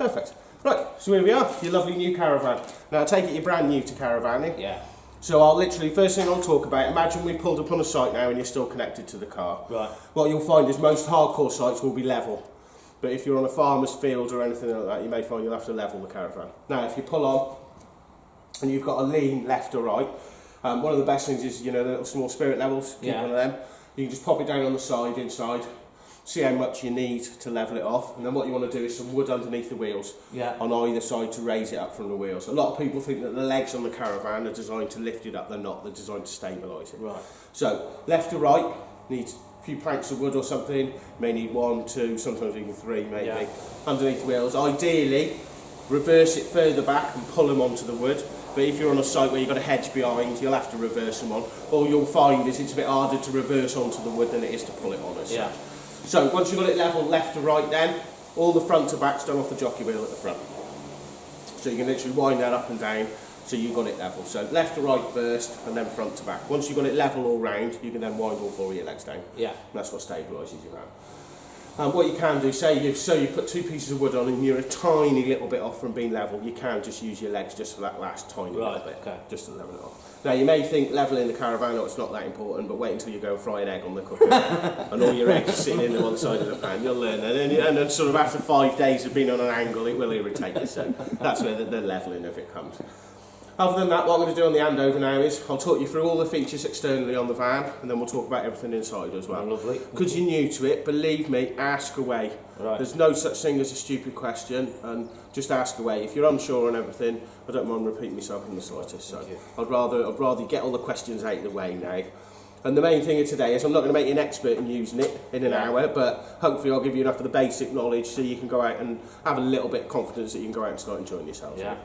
Perfect. Right, so here we are, your lovely new caravan. Now I take it you're brand new to caravanning. Yeah. So I'll literally, first thing I'll talk about, imagine we pulled up on a site now and you're still connected to the car. Right. What you'll find is most hardcore sites will be level. But if you're on a farmer's field or anything like that, you may find you'll have to level the caravan. Now if you pull on and you've got a lean left or right, one of the best things is, you know, the little small spirit levels, keep one of them. You can just pop it down on the side, inside, see how much you need to level it off, and then what you want to do is some wood underneath the wheels on either side to raise it up from the wheels. A lot of people think that the legs on the caravan are designed to lift it up, they're not, they're designed to stabilise it. Right. So left to right, needs a few planks of wood or something, you may need 1, 2, sometimes even 3 maybe, underneath the wheels. Ideally, reverse it further back and pull them onto the wood. But if you're on a site where you've got a hedge behind, you'll have to reverse them on. All you'll find is it's a bit harder to reverse onto the wood than it is to pull it on us. So once you've got it level left to right then, all the front to back's done off the jockey wheel at the front. So you can literally wind that up and down so you've got it level. So left to right first and then front to back. Once you've got it level all round, you can then wind all 4 of your legs down. Yeah. And that's what stabilises your van. What you can do, say you put 2 pieces of wood on and you're a tiny little bit off from being level, you can just use your legs just for that last tiny little bit, just to level it off. Now you may think levelling the caravan, it's not that important, but wait until you go and fry an egg on the cooker and all your eggs are sitting in the one side of the pan, you'll learn that. And then sort of after 5 days of being on an angle, it will irritate you, so that's where the levelling of it comes. Other than that, what I'm going to do on the handover now is I'll talk you through all the features externally on the van, and then we'll talk about everything inside as well. Lovely. Because you're new to it, believe me, ask away. Right. There's no such thing as a stupid question, and just ask away. If you're unsure on everything, I don't mind repeating myself in the slightest. So I'd rather get all the questions out of the way now. And the main thing of today is I'm not going to make you an expert in using it in an hour, but hopefully I'll give you enough of the basic knowledge so you can go out and have a little bit of confidence that you can go out and start enjoying yourselves. Yeah.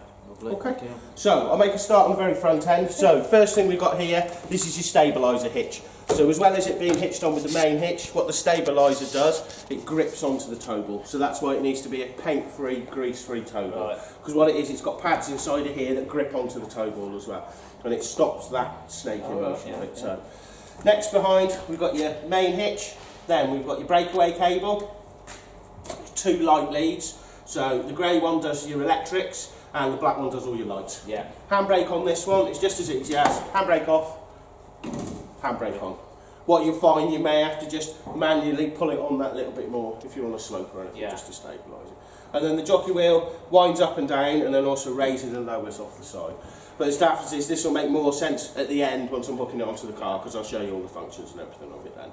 Okay, so I'll make a start on the very front end. So first thing we've got here, this is your stabiliser hitch. So as well as it being hitched on with the main hitch, what the stabiliser does, it grips onto the tow ball. So that's why it needs to be a paint-free, grease-free tow ball. Because what it is, it's got pads inside of here that grip onto the tow ball as well. And it stops that snaking motion of it. So next behind, we've got your main hitch. Then we've got your breakaway cable, 2 light leads. So the grey one does your electrics, and the black one does all your lights. Yeah. Handbrake on this one, it's just as easy as handbrake off, handbrake on. What you'll find, you may have to just manually pull it on that little bit more if you're on a slope or anything, just to stabilise it. And then the jockey wheel winds up and down and then also raises and lowers off the side. But as daft as this will make more sense at the end once I'm hooking it onto the car, because I'll show you all the functions and everything of it then.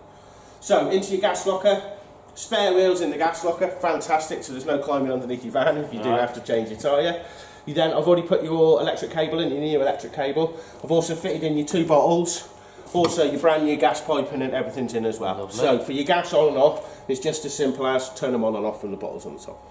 So into your gas locker. Spare wheels in the gas locker, fantastic, so there's no climbing underneath your van if you do have to change your tyre. I've already put your electric cable in, your new electric cable. I've also fitted in your 2 bottles, also your brand new gas piping and everything's in as well. Lovely. So for your gas on and off, it's just as simple as turn them on and off from the bottles on the top.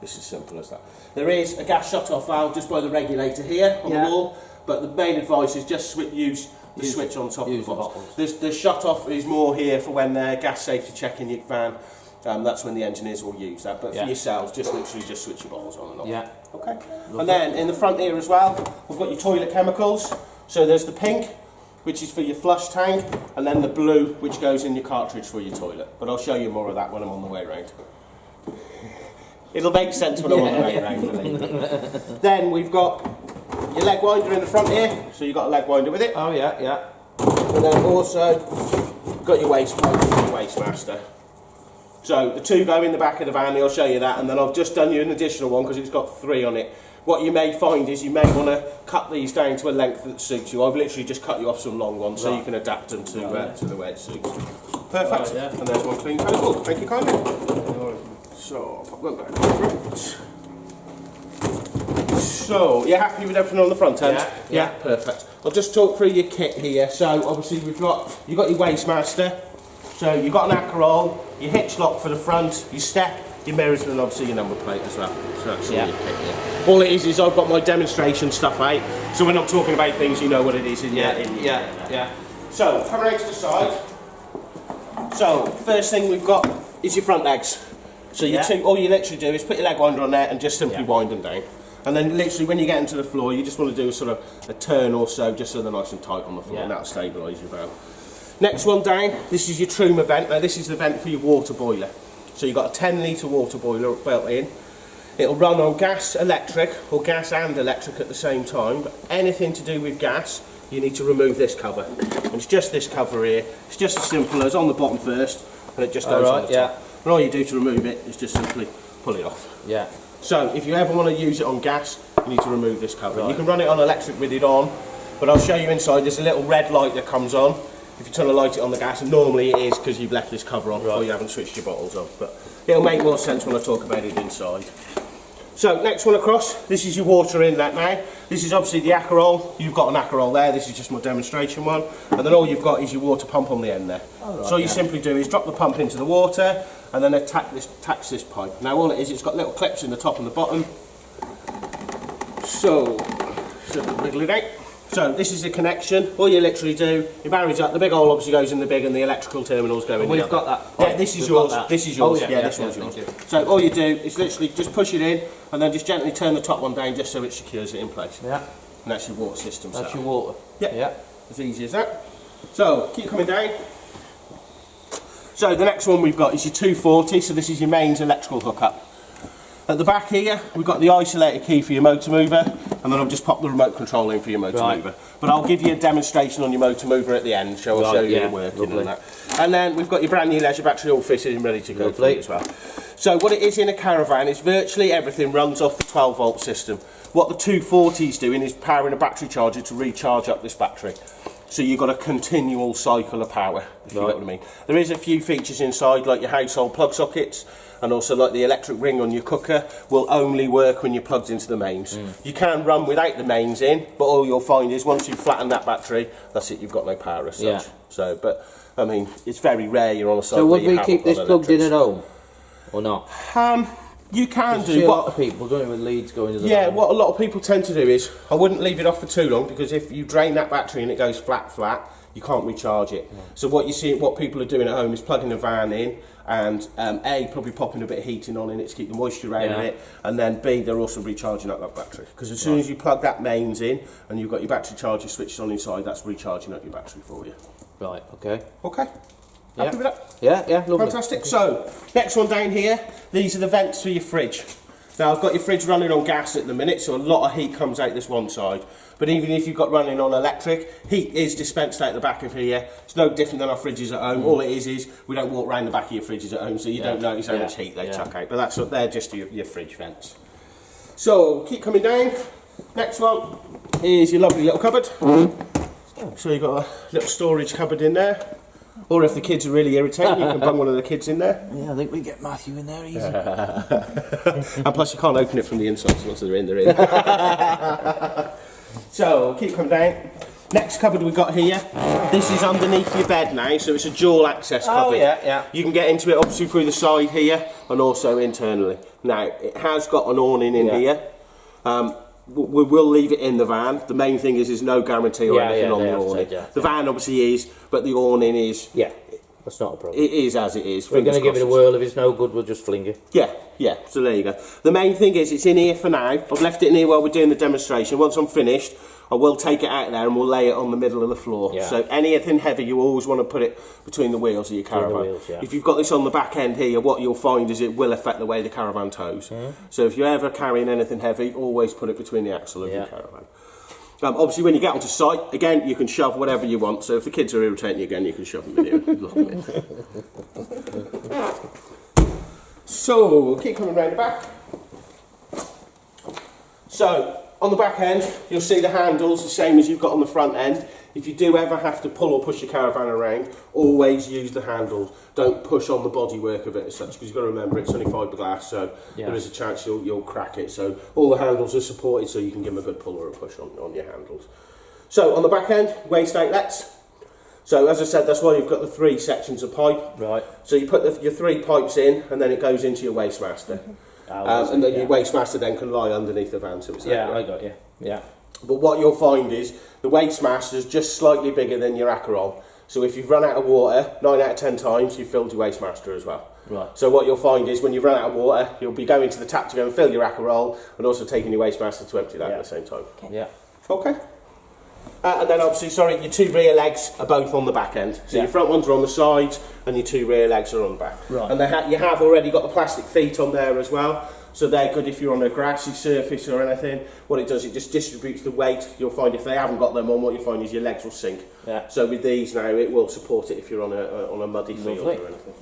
It's as simple as that. There is a gas shut-off valve just by the regulator here on the wall, but the main advice is just use the switch on top of the bottles. The shut-off is more here for when they're gas safety checking your van. That's when the engineers will use that. But for yourselves, just literally just switch your bottles on and off. Yeah. Okay. Lovely. And then in the front here as well, we've got your toilet chemicals. So there's the pink, which is for your flush tank, and then the blue, which goes in your cartridge for your toilet. But I'll show you more of that when I'm on the way round. It'll make sense when I'm on the way round. Then we've got your leg winder in the front here, so you've got a leg winder with it. Oh yeah, yeah. And then also got your waste pipe and your waste master. So the 2 go in the back of the van, I'll show you that, and then I've just done you an additional one because it's got 3 on it. What you may find is you may want to cut these down to a length that suits you. I've literally just cut you off some long ones so you can adapt them to the way it suits. Perfect. And there's one clean cable. Thank you kindly. So, pop them back. So, you're happy with everything on the front end? Yeah, perfect. I'll just talk through your kit here. So, obviously, you've got your waste master. So, you've got an Acorol, your hitch lock for the front, your step, your mirrors, and obviously your number plate as well. So, that's all your kit here. All it is I've got my demonstration stuff out. So, when I'm talking about things, you know what it is in your So, coming out to the side. So, first thing we've got is your front legs. So, all you literally do is put your leg winder on there and just simply wind them down. And then literally when you get into the floor, you just want to do a sort of a turn or so, just so they're nice and tight on the floor, and that'll stabilise your van. Next one down, this is your Truma vent. Now this is the vent for your water boiler. So you've got a 10 litre water boiler built in. It'll run on gas, electric, or gas and electric at the same time. But anything to do with gas, you need to remove this cover. And it's just this cover here. It's just as simple as on the bottom first, and it just goes on the top. And all you do to remove it is just simply pull it off. Yeah. So if you ever want to use it on gas, you need to remove this cover. You can run it on electric with it on, but I'll show you inside. There's a little red light that comes on if you turn the light on the gas, and normally it is because you've left this cover on or you haven't switched your bottles on. But it'll make more sense when I talk about it inside. So next one across, this is your water inlet now. This is obviously the Akerol. You've got an Akerol there, this is just my demonstration one. And then all you've got is your water pump on the end there. So all you simply do is drop the pump into the water and then attach this pipe. Now all it is, it's got little clips in the top and the bottom. So, wriggle it out. So this is the connection. All you literally do, it marries up. The big hole obviously goes in the big, and the electrical terminals go in. We've got that. Yeah, this is yours. This is yours. Yeah, this one's yours. So all you do is literally just push it in, and then just gently turn the top one down, just so it secures it in place. Yeah. And that's your water system. That's your water. Yeah. Yeah. As easy as that. So keep coming down. So the next one we've got is your 240. So this is your mains electrical hookup. At the back here, we've got the isolated key for your motor mover, and then I've just popped the remote control in for your motor mover. But I'll give you a demonstration on your motor mover at the end, so I'll show you it working and that. And then we've got your brand new leisure battery all fitted and ready to go for you as well. So what it is in a caravan is virtually everything runs off the 12 volt system. What the 240 is doing is powering a battery charger to recharge up this battery. So you've got a continual cycle of power, if you know what I mean. There is a few features inside, like your household plug sockets, and also like the electric ring on your cooker will only work when you're plugged into the mains. You can run without the mains in, but all you'll find is once you've flattened that battery, that's it, you've got no power as such. So, but I mean, it's very rare you're on a site. So would we keep this plugged in at home, or not? You can do. A lot of people don't with leads going to the home. What a lot of people tend to do is, I wouldn't leave it off for too long, because if you drain that battery and it goes flat, you can't recharge it. So what you see, what people are doing at home is plugging a van in, and probably popping a bit of heating on in it to keep the moisture out of it, and then B, they're also recharging up that battery. Because as soon as you plug that mains in, and you've got your battery charger switched on inside, that's recharging up your battery for you. Right, okay. Okay. Happy with that? Yeah, lovely. Fantastic. So, next one down here, these are the vents for your fridge. Now, I've got your fridge running on gas at the minute, so a lot of heat comes out this one side. But even if you've got running on electric, heat is dispensed out the back of here. It's no different than our fridges at home. All it is we don't walk around the back of your fridges at home, so you don't notice how much heat they chuck out. But that's what they're just your fridge vents. So, keep coming down. Next one is your lovely little cupboard. So you've got a little storage cupboard in there. Or if the kids are really irritating, you can bung one of the kids in there. Yeah, I think we get Matthew in there easy. And plus you can't open it from the inside, so once they're in, they're in. So, keep coming down. Next cupboard we've got here, this is underneath your bed now, so it's a dual access cupboard. You can get into it obviously through the side here, and also internally. Now, it has got an awning in here. We will leave it in the van. The main thing is there's no guarantee or anything on the awning. The van obviously is, but the awning is. Yeah, that's not a problem. It is as it is. We're going to give it a whirl. If it's no good, we'll just fling it. Yeah. So there you go. The main thing is it's in here for now. I've left it in here while we're doing the demonstration. Once I'm finished, I will take it out there and we'll lay it on the middle of the floor. So anything heavy, you always want to put it between the wheels of your caravan. If you've got this on the back end here, what you'll find is it will affect the way the caravan tows. So if you're ever carrying anything heavy, always put it between the axle of your caravan. Obviously, when you get onto site, again, you can shove whatever you want. So if the kids are irritating you again, you can shove them in here. Look at it. So we'll keep coming around the back. So on the back end, you'll see the handles the same as you've got on the front end. If you do ever have to pull or push your caravan around, always use the handles. Don't push on the bodywork of it as such, because you've got to remember it's only fiberglass, so there is a chance you'll crack it. So all the handles are supported, so you can give them a good pull or a push on your handles. So on the back end, waste outlets. So as I said, that's why you've got the 3 sections of pipe. Right. So you put your 3 pipes in, and then it goes into your waste master. And then your waste master then can lie underneath the van. So it's I got you. Yeah. But what you'll find is the waste master is just slightly bigger than your Akerol. So if you've run out of water, 9 out of 10 times you've filled your waste master as well. Right. So what you'll find is when you run out of water, you'll be going to the tap to go and fill your Akerol, and also taking your waste master to empty that at the same time. Okay. And then obviously, your 2 rear legs are both on the back end. So your front ones are on the sides, and your 2 rear legs are on the back. Right. And you have already got the plastic feet on there as well. So they're good if you're on a grassy surface or anything. What it does, it just distributes the weight. You'll find if they haven't got them on, what you find is your legs will sink. Yeah. So with these now, it will support it if you're on a muddy field Lovely. or anything.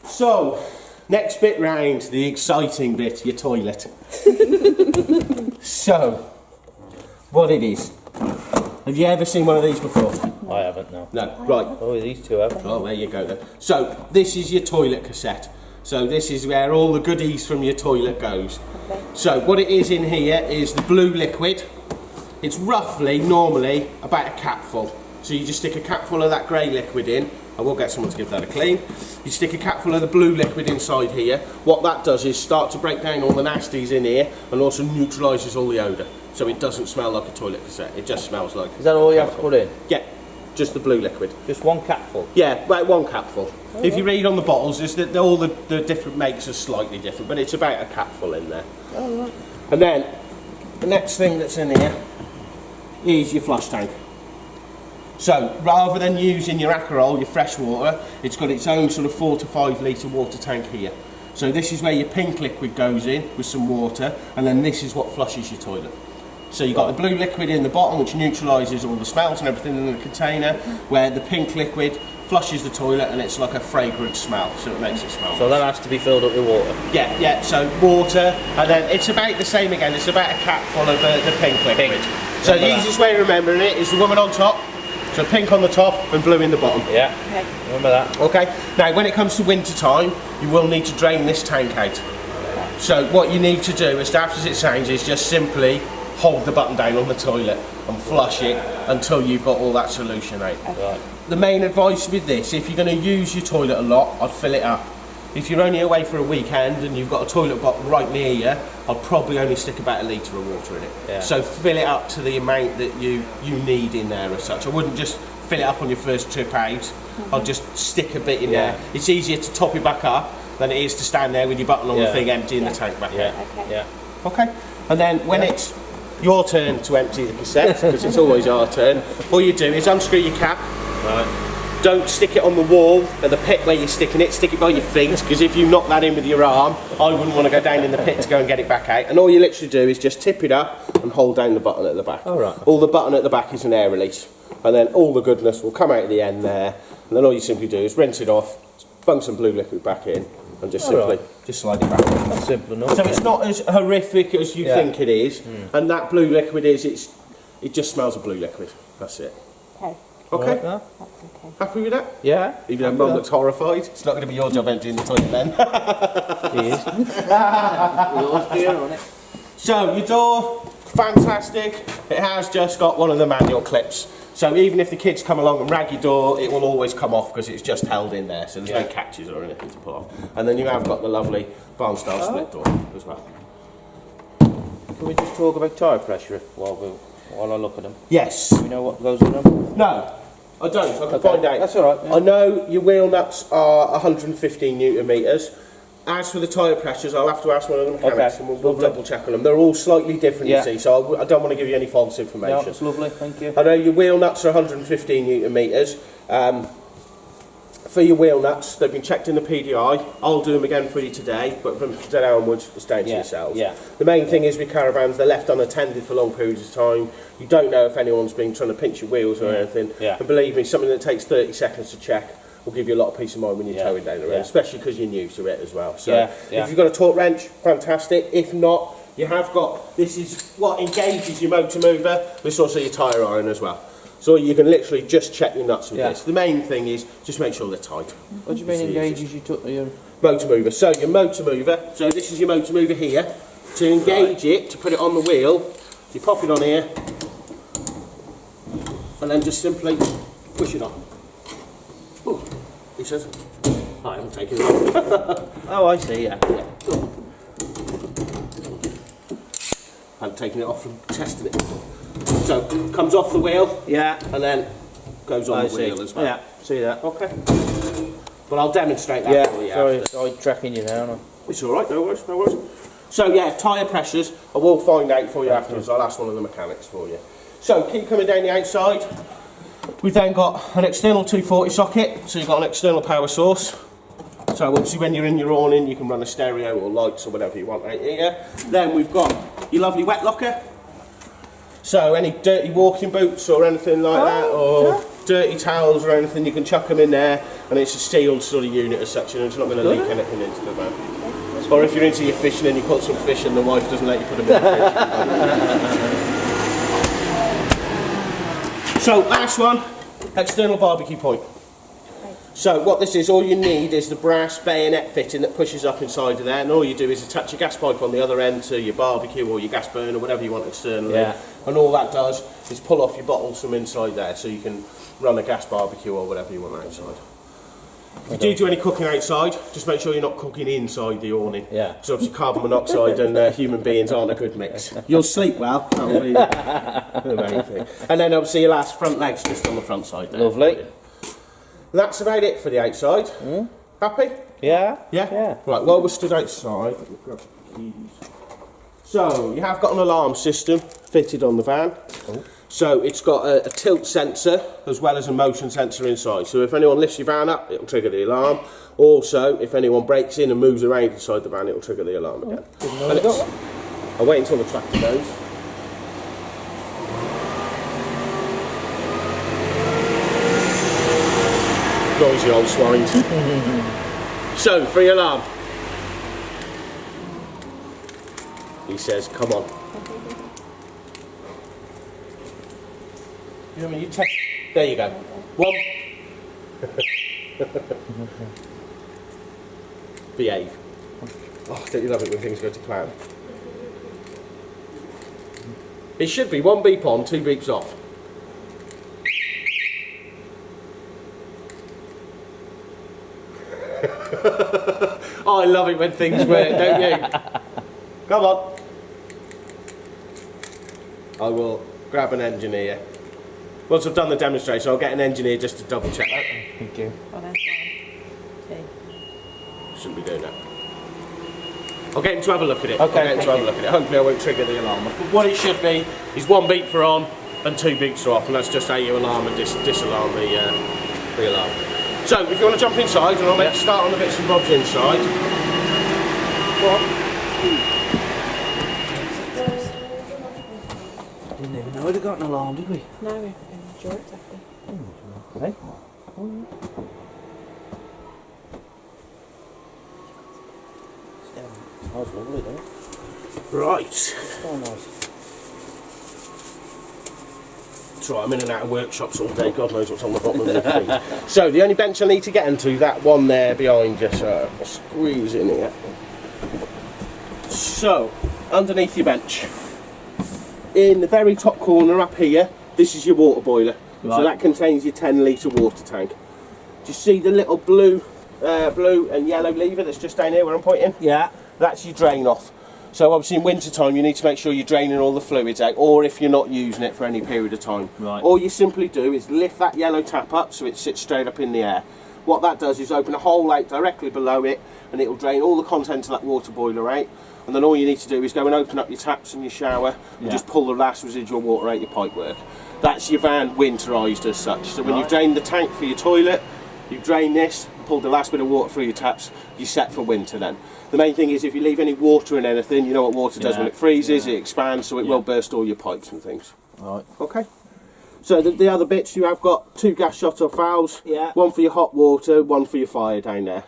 So, next bit round, the exciting bit, your toilet. So, what it is. Have you ever seen one of these before? I haven't, no. No, right. Oh, these two have. Oh, there you go then. So, this is your toilet cassette. So this is where all the goodies from your toilet goes. Okay. So what it is in here is the blue liquid. It's roughly, normally, about a capful. So you just stick a capful of that grey liquid in. I will get someone to give that a clean. You stick a capful of the blue liquid inside here. What that does is start to break down all the nasties in here and also neutralises all the odour. So it doesn't smell like a toilet cassette. It just smells like... Is that all you have to put in? Yeah, just the blue liquid. Just one capful? Yeah, about one capful. Oh, if you read on the bottles, is that all the different makes are slightly different, but it's about a capful in there. Oh, right. And then the next thing that's in here is your flush tank. So rather than using your Akerol, your fresh water, it's got its own sort of 4 to 5 litre water tank here. So this is where your pink liquid goes in with some water, and then this is what flushes your toilet. So you've got the blue liquid in the bottom, which neutralises all the smells and everything in the container, where the pink liquid flushes the toilet and it's like a fragrant smell, so it makes it smell. So that has to be filled up with water? Yeah, so water, and then it's about the same again, it's about a capful of the pink liquid. Pink. So the easiest way of remembering it is the woman on top, so pink on the top and blue in the bottom. Yeah, Okay. remember that. Okay, now when it comes to winter time, you will need to drain this tank out. So what you need to do, as daft as it sounds, is just simply hold the button down on the toilet and flush it until you've got all that solution out. Right. The main advice with this, if you're going to use your toilet a lot, I'd fill it up. If you're only away for a weekend and you've got a toilet block right near you, I'd probably only stick about a litre of water in it. Yeah. So fill it up to the amount that you need in there as such. I wouldn't just fill it up on your first trip out. I'd just stick a bit in there. It's easier to top it back up than it is to stand there with your button on the thing emptying the tank back out. Yeah, yeah. Okay, and then when it's your turn to empty the cassette, because it's always our turn, all you do is unscrew your cap. Right. Don't stick it on the wall at the pit where you're sticking it, stick it by your feet, because if you knock that in with your arm, I wouldn't want to go down in the pit to go and get it back out. And all you literally do is just tip it up and hold down the button at the back. All right. All the button at the back is an air release, and then all the goodness will come out at the end there, and then all you simply do is rinse it off, bung some blue liquid back in, and just simply just slide it back. That's simple enough. So it's not as horrific as you think it is, and that blue liquid is, it just smells of blue liquid. That's it. Okay. Okay? Right, yeah. That's okay. Happy with that? Yeah. Even though Mum looks horrified, it's not going to be your job emptying the toilet then. He is. Yours beer on it. So, your door, fantastic. It has just got one of the manual clips. So even if the kids come along and rag your door, it will always come off because it's just held in there, so there's no catches or anything to pull off. And then you have got the lovely barn style split door as well. Can we just talk about tyre pressure while I look at them? Yes. Do we know what goes with them? No, I don't. I can find out. That's all right. Yeah. I know your wheel nuts are 115 newton meters. As for the tyre pressures, I'll have to ask one of the mechanics and we'll double check on them. They're all slightly different, you see, so I don't want to give you any false information. No, it's lovely, thank you. I know your wheel nuts are 115 newton meters. For your wheel nuts, they've been checked in the PDI. I'll do them again for you today, but from today onwards, it's down to yourselves. Yeah. The main thing is with caravans, they're left unattended for long periods of time. You don't know if anyone's been trying to pinch your wheels or anything. Yeah. And believe me, something that takes 30 seconds to check will give you a lot of peace of mind when you're towing down the road, especially because you're new to it as well. So if you've got a torque wrench, fantastic. If not, you have got, this is what engages your motor mover. This is also your tyre iron as well. So you can literally just check your nuts with this. The main thing is just make sure they're tight. What do you mean engages? You took your motor mover. So your motor mover, so this is your motor mover here. To engage it, to put it on the wheel, you pop it on here and then just simply push it on. Oh, he says, I haven't taken it off. Oh, I see, yeah. I haven't taken it off from testing it. So, comes off the wheel, and then goes on the wheel as well. Yeah, see that. Okay. But I'll demonstrate that for you sorry, tracking you now. It's alright, no worries, no worries. So yeah, tyre pressures, I will find out for you afterwards. I'll ask one of the mechanics for you. So, keep coming down the outside. We've then got an external 240 socket, so you've got an external power source. So obviously when you're in your awning, you can run a stereo or lights or whatever you want right here. Then we've got your lovely wet locker. So any dirty walking boots or anything like that, or dirty towels or anything, you can chuck them in there, and it's a sealed sort of unit as such, and it's not going to leak anything into the van. Or if you're into your fishing and you put some fish in, the wife doesn't let you put them in the fish. So last one, external barbecue point. So what this is, all you need is the brass bayonet fitting that pushes up inside of there, and all you do is attach your gas pipe on the other end to your barbecue or your gas burner, whatever you want externally. Yeah. And all that does is pull off your bottles from inside there, so you can run a gas barbecue or whatever you want outside. If you do any cooking outside, just make sure you're not cooking inside the awning. Yeah. So obviously carbon monoxide and human beings aren't a good mix. You'll sleep well, that'll be the main thing. And then obviously your last front leg's just on the front side there. Lovely. That's about it for the outside. Happy? Yeah? Yeah? Yeah. Right, while we're stood outside, let me grab the keys. So, you have got an alarm system fitted on the van. Oh. So, it's got a tilt sensor as well as a motion sensor inside. So, if anyone lifts your van up, it'll trigger the alarm. Also, if anyone breaks in and moves around inside the van, it'll trigger the alarm again. I'll wait until the tractor goes. Noisy old swine. So, for your alarm. He says, come on. You know what I mean? There you go. One. Behave. Oh, don't you love it when things go to plan? It should be 1 beep on, 2 beeps off. Oh, I love it when things work, don't you? Come on. I will grab an engineer. Once I've done the demonstration, I'll get an engineer just to double check that. Thank you. Oh, that's one. Two. Shouldn't be doing that. I'll get him to have a look at it. Okay, I'll get him to have a look at it. Hopefully I won't trigger the alarm. But what it should be is 1 beep for on and 2 beeps for off, and that's just how you alarm and disalarm the alarm. So, if you want to jump inside, and I'll make a start on the bits and bobs inside. What? Didn't even know we'd have got an alarm, did we? No, we've enjoyed it, exactly. Hey? That was lovely, though. Right. So nice. That's right, I'm in and out of workshops all day, God knows what's on the bottom of the thing. So, the only bench I need to get into, that one there behind you, so I'll squeeze in here. So, underneath your bench, in the very top corner up here, this is your water boiler. Right. So that contains your 10-litre water tank. Do you see the little blue and yellow lever that's just down here where I'm pointing? Yeah. That's your drain off. So obviously in winter time you need to make sure you're draining all the fluids out, or if you're not using it for any period of time. Right. All you simply do is lift that yellow tap up so it sits straight up in the air. What that does is open a hole out directly below it, and it will drain all the contents of that water boiler out. And then all you need to do is go and open up your taps in your shower and just pull the last residual water out your pipework. That's your van winterised as such. So when you've drained the tank for your toilet, you drain this, pull the last bit of water through your taps, you're set for winter then. The main thing is if you leave any water in anything, you know what water does when it freezes, it expands, so it will burst all your pipes and things. Right. Okay. So the other bits, you have got 2 gas shut-off valves, one for your hot water, one for your fire down there.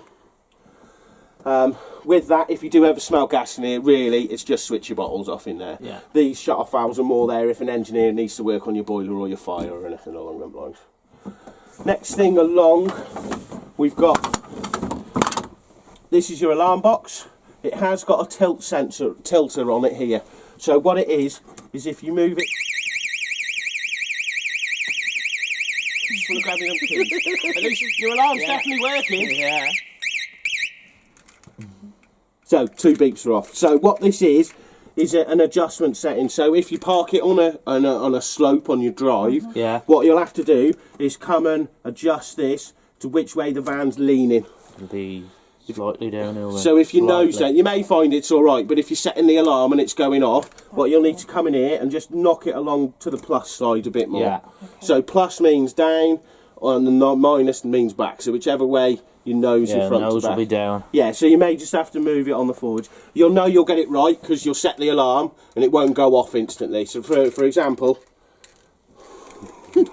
With that, if you do ever smell gas in here, really, it's just switch your bottles off in there. Yeah. These shut-off valves are more there if an engineer needs to work on your boiler or your fire or anything along those lines. Next thing along, we've got, this is your alarm box. It has got a tilter on it here. So what it is if you move it, just want to grab them keys. At least your alarm's definitely working. Yeah. So 2 beeps are off. So what this is an adjustment setting. So if you park it on a slope on your drive, what you'll have to do is come and adjust this to which way the van's leaning. Be slightly downhill then. So if you nose down, you may find it's alright, but if you're setting the alarm and it's going off, what you'll need to come in here and just knock it along to the plus side a bit more. Yeah. So plus means down and the minus means back. So whichever way your nose Yeah, in front nose to will back. be down. Yeah, so you may just have to move it on the forwards. You'll know you'll get it right because you'll set the alarm and it won't go off instantly. So for example, I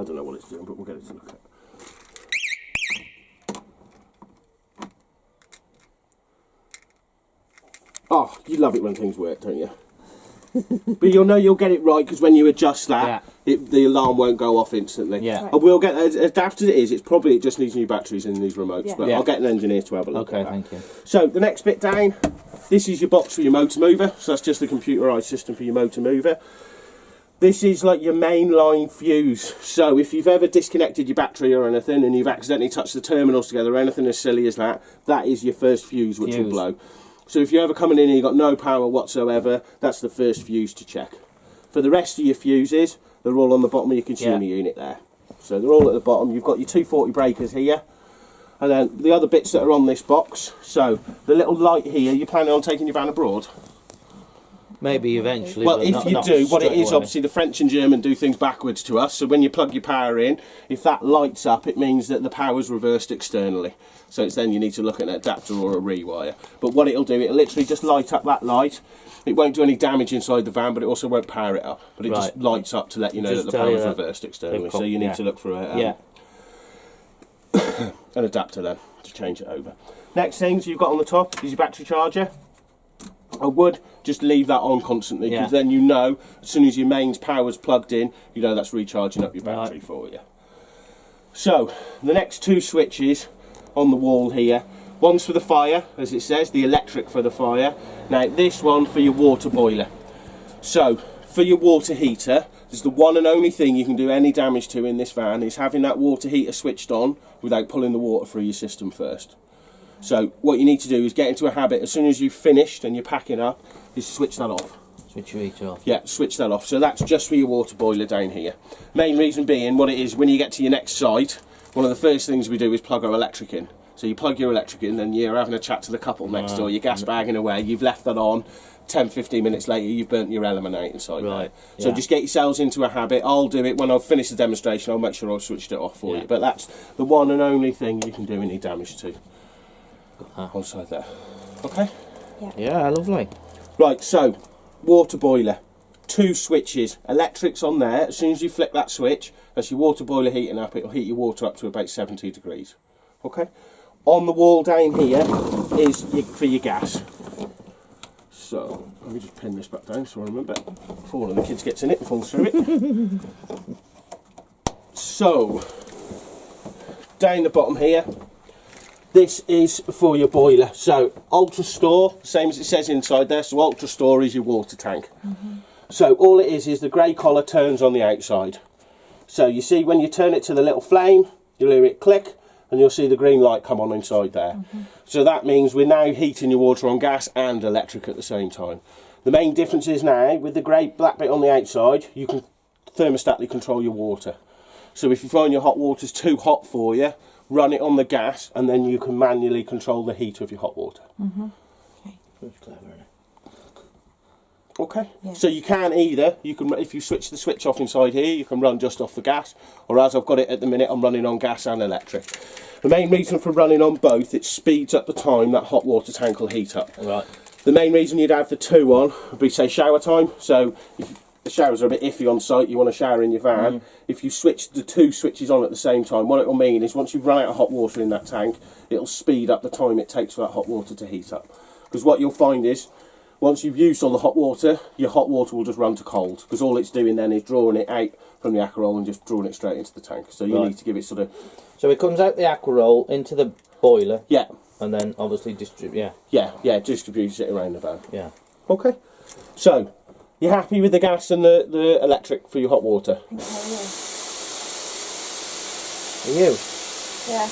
don't know what it's doing, but we'll get it to look at. Oh, you love it when things work, don't you? But you'll know you'll get it right because when you adjust that, the alarm won't go off instantly. Yeah. And we'll get, as daft as it is, it just needs new batteries in these remotes. Yeah. But Yeah. I'll get an engineer to have a look Okay, at that. thank you. So the next bit down, this is your box for your motor mover. So that's just the computerised system for your motor mover. This is like your mainline fuse. So if you've ever disconnected your battery or anything and you've accidentally touched the terminals together or anything as silly as that, that is your first fuse which will blow. So if you're ever coming in and you've got no power whatsoever, that's the first fuse to check. For the rest of your fuses, they're all on the bottom of your consumer unit there. So they're all at the bottom. You've got your 240 breakers here. And then the other bits that are on this box. So the little light here, you're planning on taking your van abroad? Maybe eventually. Well, but if not, you not do, what it straight is, away. obviously the French and German do things backwards to us. So when you plug your power in, if that lights up, it means that the power's reversed externally. So it's then you need to look at an adapter or a rewire. But what it'll do, it'll literally just light up that light. It won't do any damage inside the van, but it also won't power it up. But it just lights up to let you know Just that the tell you power's that reversed externally. So you need to look for yeah. an adapter then to change it over. Next things you've got on the top is your battery charger. I would just leave that on constantly because then you know as soon as your mains power's plugged in, you know that's recharging up your battery for you. So the next two switches on the wall here, one's for the fire, as it says, the electric for the fire. Now this one for your water boiler. So for your water heater, this is the one and only thing you can do any damage to in this van is having that water heater switched on without pulling the water through your system first. So what you need to do is get into a habit as soon as you've finished and you're packing up, is switch that off. Switch your heater off. Yeah, switch that off. So that's just for your water boiler down here. Main reason being, what it is, when you get to your next site, one of the first things we do is plug our electric in. So you plug your electric in, and you're having a chat to the couple next door, you're gas bagging away, you've left that on, 10-15 minutes later you've burnt your element out inside there. So just get yourselves into a habit. I'll do it when I've finished the demonstration, I'll make sure I've switched it off for you. But that's the one and only thing you can do any damage to. On side there. Okay? Yeah, lovely. Right, so water boiler, two switches, electrics on there. As soon as you flick that switch, that's your water boiler heating up. It'll heat your water up to about 70 degrees. Okay? On the wall down here is for your gas. So let me just pin this back down so I remember before one of the kids gets in it and falls through it. So down the bottom here, this is for your boiler. So Ultra Store, same as it says inside there. So Ultra Store is your water tank. So all it is the grey collar turns on the outside. So you see when you turn it to the little flame, you'll hear it click and you'll see the green light come on inside there. So that means we're now heating your water on gas and electric at the same time. The main difference is now with the grey black bit on the outside, you can thermostatically control your water. So if you find your hot water's too hot for you, run it on the gas and then you can manually control the heat of your hot water. That's clever, isn't it? Okay, Yeah. so you can either, if you switch the switch off inside here, you can run just off the gas, or as I've got it at the minute, I'm running on gas and electric. The main reason for running on both, it speeds up the time that hot water tank will heat up. Right. The main reason you'd have the two on would be, say, shower time. So if the showers are a bit iffy on site, you want to shower in your van. If you switch the two switches on at the same time, what it will mean is once you've run out of hot water in that tank, it'll speed up the time it takes for that hot water to heat up. Because what you'll find is, once you've used all the hot water, your hot water will just run to cold. Because all it's doing then is drawing it out from the Aquarol and just drawing it straight into the tank. So you need to give it sort of... So it comes out the Aquarol into the boiler. Yeah. And then obviously distribute. Yeah, distributes it around the van. Yeah. Okay. So, you're happy with the gas and the electric for your hot water? Are you? Yeah.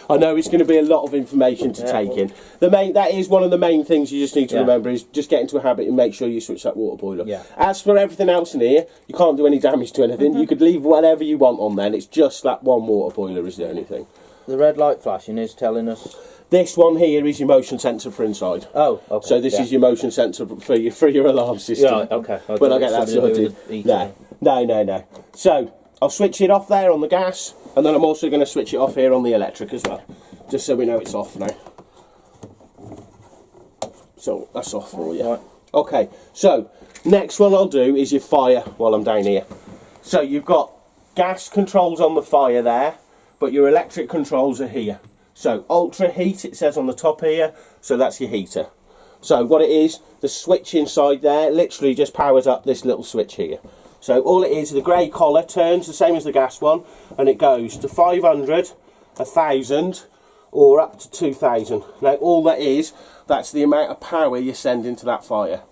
I know it's going to be a lot of information to take in. That is one of the main things you just need to remember is just get into a habit and make sure you switch that water boiler. Yeah. As for everything else in here, you can't do any damage to anything. You could leave whatever you want on there. It's just that one water boiler is the only thing. the red light flashing is telling us. This one here is your motion sensor for inside. Oh, okay. So this is your motion sensor for your alarm system. Yeah, okay. When I get that sorted. No. So I'll switch it off there on the gas, and then I'm also going to switch it off here on the electric as well, just so we know it's off now. So that's off for you. Right. Okay, so next one I'll do is your fire while I'm down here. So you've got gas controls on the fire there, but your electric controls are here. So ultra heat, it says on the top here, so that's your heater. So what it is, the switch inside there literally just powers up this little switch here. So all it is, the grey collar turns the same as the gas one, and it goes to 500, 1000, or up to 2000. Now all that is, that's the amount of power you send into that fire.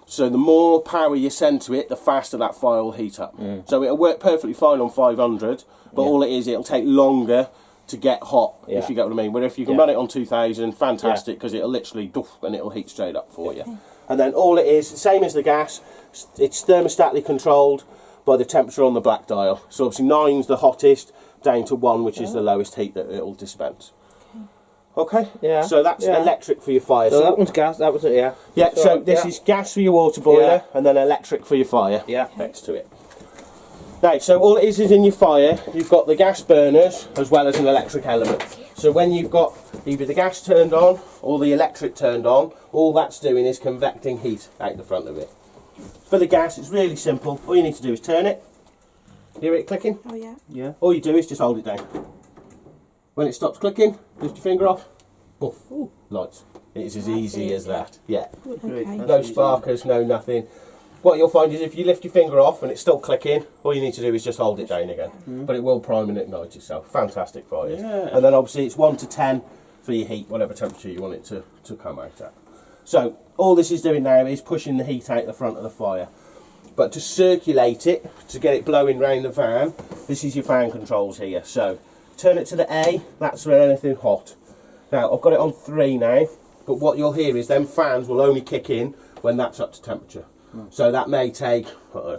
So the more power you send to it, the faster that fire will heat up. So it'll work perfectly fine on 500, but all it is, it'll take longer to get hot, if you get what I mean. Where if you can run it on 2000, fantastic, because it'll literally doof, and it'll heat straight up for you. And then all it is, same as the gas, it's thermostatically controlled by the temperature on the black dial. So obviously 9's the hottest, down to 1, which is the lowest heat that it'll dispense. Okay? Yeah. So that's electric for your fire. So that one's gas, that was it, yeah. Yeah, so this is gas for your water boiler, and then electric for your fire next to it. Now, so all it is in your fire, you've got the gas burners as well as an electric element. So when you've got either the gas turned on or the electric turned on, all that's doing is convecting heat out the front of it. For the gas, it's really simple. All you need to do is turn it. Hear it clicking? Oh yeah. Yeah. All you do is just hold it down. When it stops clicking, lift your finger off. Poof. Lights. It's as easy as that. Yeah. Okay. No sparkers, no nothing. What you'll find is if you lift your finger off and it's still clicking, all you need to do is just hold it down again. But it will prime and ignite itself. Fantastic for you. Yeah. And then obviously it's 1 to 10 for your heat, whatever temperature you want it to come out at. So all this is doing now is pushing the heat out the front of the fire. But to circulate it, to get it blowing round the fan, this is your fan controls here. So turn it to the A, that's for anything hot. Now I've got it on 3 now, but what you'll hear is them fans will only kick in when that's up to temperature. So that may take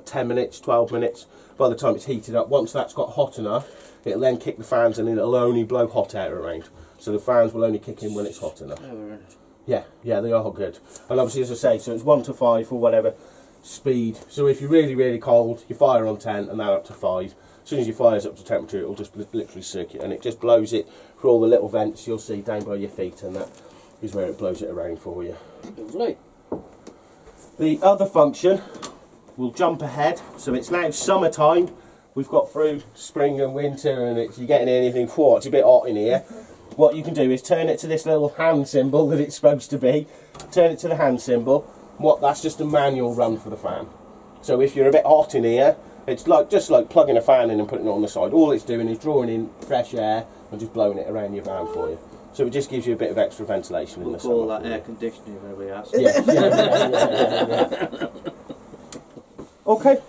10 minutes, 12 minutes. By the time it's heated up, once that's got hot enough, it'll then kick the fans and it'll only blow hot air around. So the fans will only kick in when it's hot enough. Yeah, they are good. And obviously, as I say, so it's 1 to 5 or whatever speed. So if you're really, really cold, you fire on 10 and now up to 5. As soon as your fire's up to temperature, it'll just literally circulate, and it just blows it through all the little vents you'll see down by your feet, and that is where it blows it around for you. Lovely. The other function, we'll jump ahead. So it's now summertime. We've got through spring and winter, and you're getting anything for it. It's a bit hot in here. What you can do is turn it to this little hand symbol that it's supposed to be. Turn it to the hand symbol. That's just a manual run for the fan. So if you're a bit hot in here, it's just like plugging a fan in and putting it on the side. All it's doing is drawing in fresh air and just blowing it around your van for you. So it just gives you a bit of extra ventilation in the summer. Call that air conditioning whenever we ask. Yeah. Okay.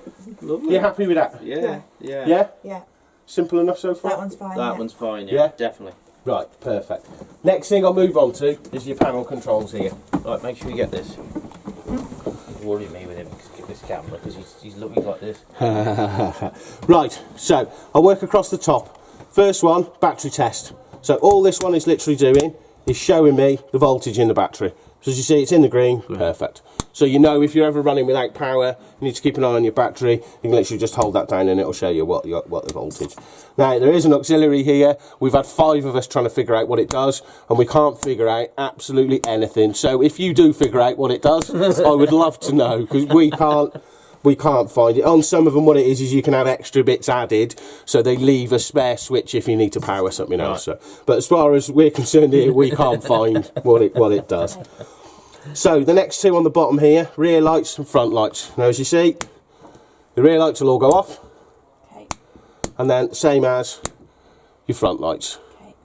Lovely. You happy with that? Yeah. Yeah. Simple enough so far? That one's fine. That yeah. one's fine, Yeah? definitely. Right, perfect. Next thing I'll move on to is your panel controls here. Right, make sure you get this. He's worried me with him, this camera, because he's looking like this. Right, so I'll work across the top. First one, battery test. So all this one is literally doing is showing me the voltage in the battery. So as you see, it's in the green, perfect. So you know if you're ever running without power, you need to keep an eye on your battery. You can literally just hold that down and it'll show you what the voltage. Now there is an auxiliary here. We've had 5 of us trying to figure out what it does, and we can't figure out absolutely anything. So if you do figure out what it does, I would love to know, because we can't find it. On some of them, what it is you can have extra bits added, so they leave a spare switch if you need to power something else. So, but as far as we're concerned here, we can't find what it does. So the next 2 on the bottom here, rear lights and front lights. Now as you see, the rear lights will all go off, Okay. and then same as your front lights. Okay.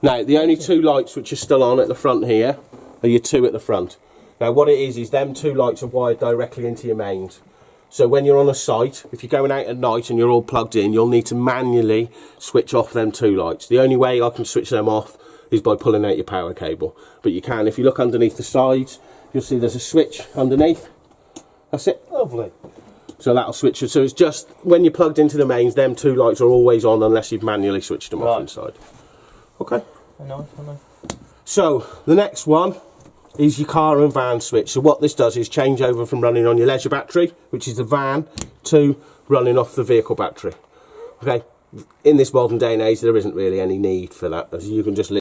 Now the only 2 lights which are still on at the front here are your 2 at the front. Now what it is them 2 lights are wired directly into your mains. So when you're on a site, if you're going out at night and you're all plugged in, you'll need to manually switch off them 2 lights. The only way I can switch them off is by pulling out your power cable. But you can, if you look underneath the sides, you'll see there's a switch underneath. That's it. Lovely. So that'll switch it. So it's just when you're plugged into the mains, them two lights are always on unless you've manually switched them off inside. Okay. I know. So the next one is your car and van switch. So what this does is change over from running on your leisure battery, which is the van, to running off the vehicle battery. Okay. In this modern day and age, there isn't really any need for that, as you can just